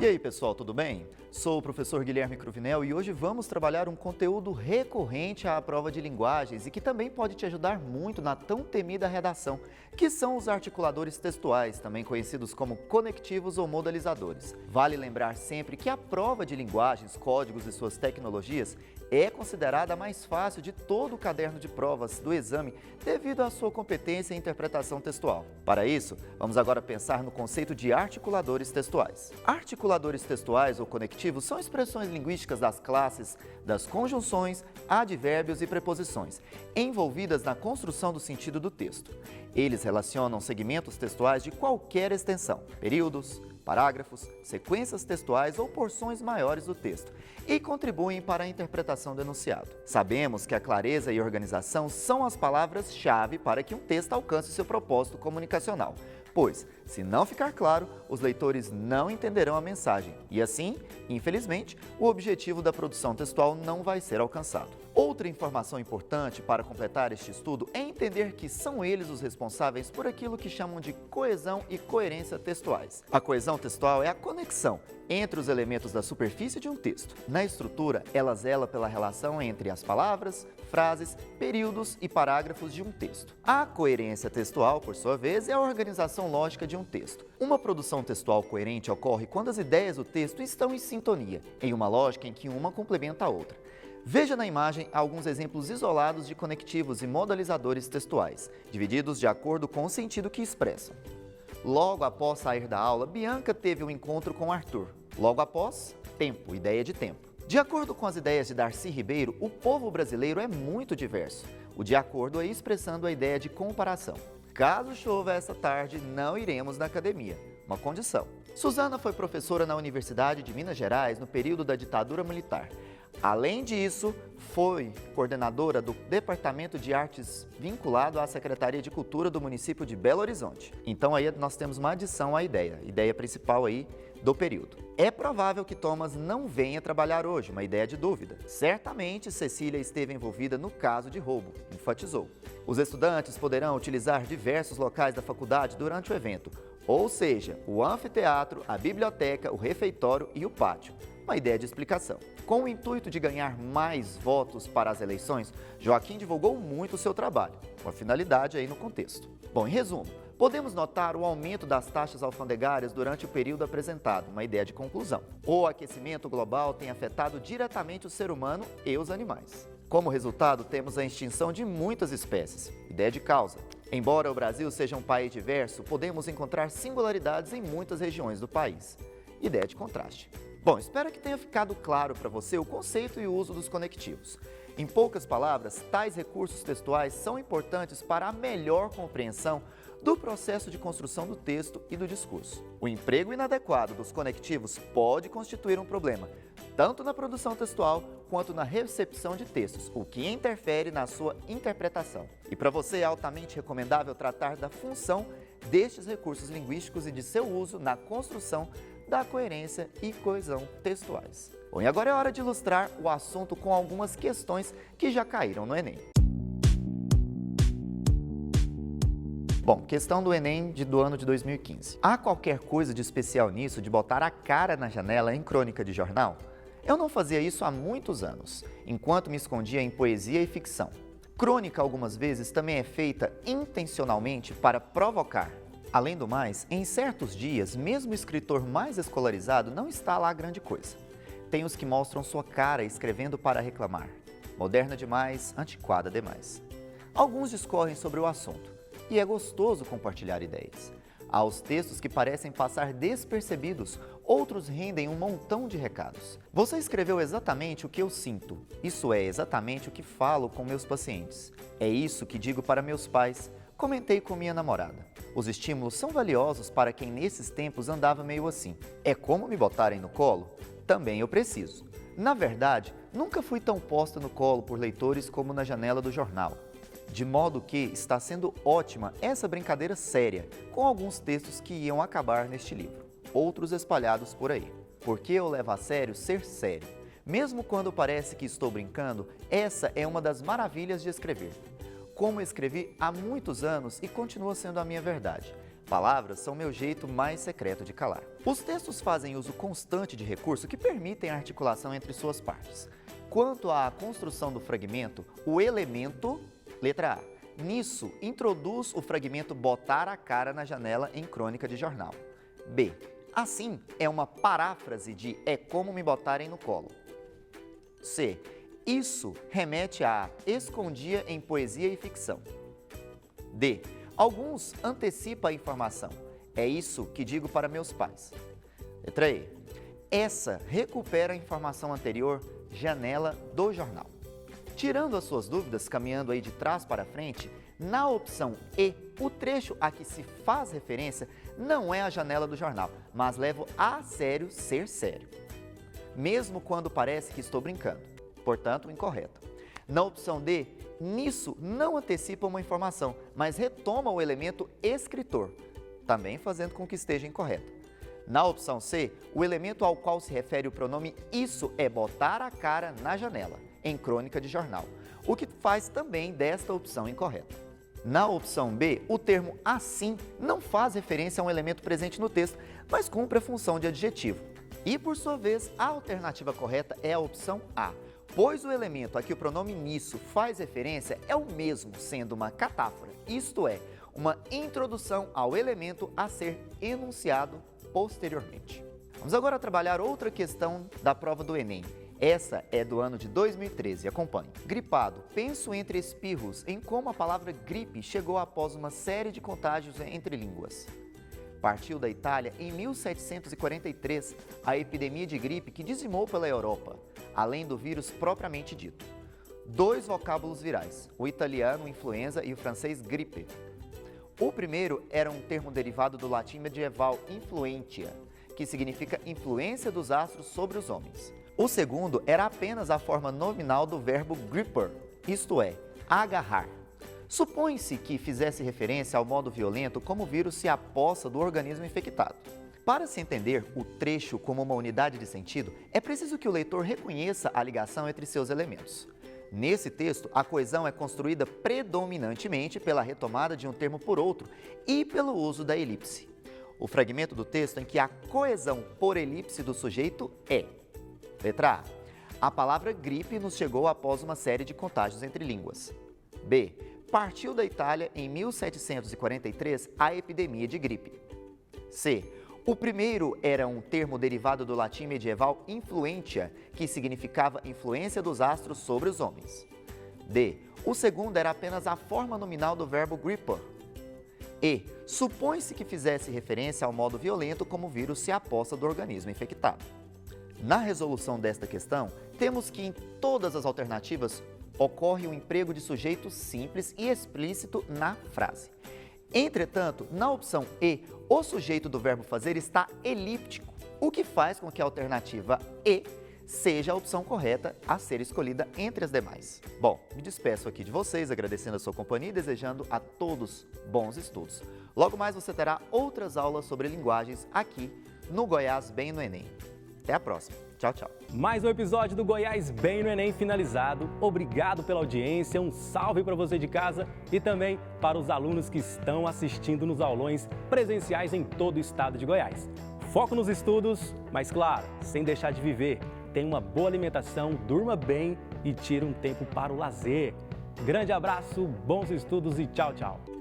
E aí, pessoal, tudo bem? Sou o professor Guilherme Cruvinel e hoje vamos trabalhar um conteúdo recorrente à prova de linguagens e que também pode te ajudar muito na tão temida redação, que são os articuladores textuais, também conhecidos como conectivos ou modalizadores. Vale lembrar sempre que a prova de linguagens, códigos e suas tecnologias é considerada a mais fácil de todo o caderno de provas do exame devido à sua competência em interpretação textual. Para isso, vamos agora pensar no conceito de articuladores textuais. Articuladores textuais ou conectivos são expressões linguísticas das classes das conjunções, advérbios e preposições, envolvidas na construção do sentido do texto. Eles relacionam segmentos textuais de qualquer extensão, períodos, parágrafos, sequências textuais ou porções maiores do texto e contribuem para a interpretação do enunciado. Sabemos que a clareza e organização são as palavras-chave para que um texto alcance seu propósito comunicacional, pois, se não ficar claro, os leitores não entenderão a mensagem e, assim, infelizmente, o objetivo da produção textual não vai ser alcançado. Outra informação importante para completar este estudo é entender que são eles os responsáveis por aquilo que chamam de coesão e coerência textuais. A coesão textual é a conexão entre os elementos da superfície de um texto. Na estrutura, ela zela pela relação entre as palavras, frases, períodos e parágrafos de um texto. A coerência textual, por sua vez, é a organização lógica de um texto. Uma produção textual coerente ocorre quando as ideias do texto estão em sintonia, em uma lógica em que uma complementa a outra. Veja na imagem alguns exemplos isolados de conectivos e modalizadores textuais, divididos de acordo com o sentido que expressam. Logo após sair da aula, Bianca teve um encontro com Arthur. Logo após, tempo, ideia de tempo. De acordo com as ideias de Darcy Ribeiro, o povo brasileiro é muito diverso. O de acordo aí expressando a ideia de comparação. Caso chova essa tarde, não iremos na academia. Uma condição. Suzana foi professora na Universidade de Minas Gerais no período da ditadura militar. Além disso, foi coordenadora do Departamento de Artes vinculado à Secretaria de Cultura do município de Belo Horizonte. Então aí nós temos uma adição à ideia principal aí do período. É provável que Thomas não venha trabalhar hoje, uma ideia de dúvida. Certamente Cecília esteve envolvida no caso de roubo, enfatizou. Os estudantes poderão utilizar diversos locais da faculdade durante o evento, ou seja, o anfiteatro, a biblioteca, o refeitório e o pátio. Uma ideia de explicação. Com o intuito de ganhar mais votos para as eleições, Joaquim divulgou muito o seu trabalho, com a finalidade aí no contexto. Bom, em resumo, podemos notar o aumento das taxas alfandegárias durante o período apresentado, uma ideia de conclusão. O aquecimento global tem afetado diretamente o ser humano e os animais. Como resultado, temos a extinção de muitas espécies, ideia de causa. Embora o Brasil seja um país diverso, podemos encontrar singularidades em muitas regiões do país, ideia de contraste. Bom, espero que tenha ficado claro para você o conceito e o uso dos conectivos. Em poucas palavras, tais recursos textuais são importantes para a melhor compreensão do processo de construção do texto e do discurso. O emprego inadequado dos conectivos pode constituir um problema, tanto na produção textual quanto na recepção de textos, o que interfere na sua interpretação. E para você é altamente recomendável tratar da função destes recursos linguísticos e de seu uso na construção da coerência e coesão textuais. Bom, e agora é hora de ilustrar o assunto com algumas questões que já caíram no Enem. Bom, questão do Enem do ano de 2015. Há qualquer coisa de especial nisso de botar a cara na janela em crônica de jornal? Eu não fazia isso há muitos anos, enquanto me escondia em poesia e ficção. Crônica, algumas vezes, também é feita intencionalmente para provocar. Além do mais, em certos dias, mesmo o escritor mais escolarizado não está lá grande coisa. Tem os que mostram sua cara escrevendo para reclamar. Moderna demais, antiquada demais. Alguns discorrem sobre o assunto, e é gostoso compartilhar ideias. Há os textos que parecem passar despercebidos, outros rendem um montão de recados. Você escreveu exatamente o que eu sinto. Isso é exatamente o que falo com meus pacientes. É isso que digo para meus pais. Comentei com minha namorada. Os estímulos são valiosos para quem nesses tempos andava meio assim. É como me botarem no colo? Também eu preciso. Na verdade, nunca fui tão posta no colo por leitores como na janela do jornal. De modo que está sendo ótima essa brincadeira séria, com alguns textos que iam acabar neste livro, outros espalhados por aí. Porque eu levo a sério ser sério. Mesmo quando parece que estou brincando, essa é uma das maravilhas de escrever. Como escrevi há muitos anos e continua sendo a minha verdade. Palavras são meu jeito mais secreto de calar. Os textos fazem uso constante de recursos que permitem a articulação entre suas partes. Quanto à construção do fragmento, o elemento, letra A, nisso introduz o fragmento botar a cara na janela em crônica de jornal. B, assim é uma paráfrase de é como me botarem no colo. C, isso remete a escondia em poesia e ficção. D, alguns antecipa a informação. É isso que digo para meus pais. Letra E. Essa recupera a informação anterior, janela do jornal. Tirando as suas dúvidas, caminhando aí de trás para frente, na opção E, o trecho a que se faz referência não é a janela do jornal, mas levo a sério ser sério. Mesmo quando parece que estou brincando. Portanto, incorreto. Na opção D, nisso não antecipa uma informação, mas retoma o elemento escritor, também fazendo com que esteja incorreto. Na opção C, o elemento ao qual se refere o pronome isso é botar a cara na janela, em crônica de jornal, o que faz também desta opção incorreta. Na opção B, o termo assim não faz referência a um elemento presente no texto, mas cumpre a função de adjetivo. E, por sua vez, a alternativa correta é a opção A, pois o elemento a que o pronome nisso faz referência é o mesmo, sendo uma catáfora, isto é, uma introdução ao elemento a ser enunciado posteriormente. Vamos agora trabalhar outra questão da prova do Enem. Essa é do ano de 2013, acompanhe. Gripado, penso entre espirros em como a palavra gripe chegou após uma série de contágios entre línguas. Partiu da Itália em 1743 a epidemia de gripe que dizimou pela Europa, além do vírus propriamente dito. Dois vocábulos virais, o italiano influenza e o francês gripe. O primeiro era um termo derivado do latim medieval influentia, que significa influência dos astros sobre os homens. O segundo era apenas a forma nominal do verbo gripper, isto é, agarrar. Supõe-se que fizesse referência ao modo violento como o vírus se apossa do organismo infectado. Para se entender o trecho como uma unidade de sentido, é preciso que o leitor reconheça a ligação entre seus elementos. Nesse texto, a coesão é construída predominantemente pela retomada de um termo por outro e pelo uso da elipse. O fragmento do texto em que a coesão por elipse do sujeito é: letra A. A palavra gripe nos chegou após uma série de contágios entre línguas. B. Partiu da Itália em 1743 a epidemia de gripe. C. O primeiro era um termo derivado do latim medieval influentia, que significava influência dos astros sobre os homens. D. O segundo era apenas a forma nominal do verbo gripper. E. Supõe-se que fizesse referência ao modo violento como o vírus se apossa do organismo infectado. Na resolução desta questão, temos que em todas as alternativas ocorre o emprego de sujeito simples e explícito na frase. Entretanto, na opção E, o sujeito do verbo fazer está elíptico, o que faz com que a alternativa E seja a opção correta a ser escolhida entre as demais. Bom, me despeço aqui de vocês, agradecendo a sua companhia e desejando a todos bons estudos. Logo mais você terá outras aulas sobre linguagens aqui no Goiás Bem no Enem. Até a próxima. Tchau, tchau. Mais um episódio do Goiás Bem no Enem finalizado. Obrigado pela audiência, um salve para você de casa e também para os alunos que estão assistindo nos aulões presenciais em todo o estado de Goiás. Foco nos estudos, mas claro, sem deixar de viver. Tenha uma boa alimentação, durma bem e tire um tempo para o lazer. Grande abraço, bons estudos e tchau, tchau.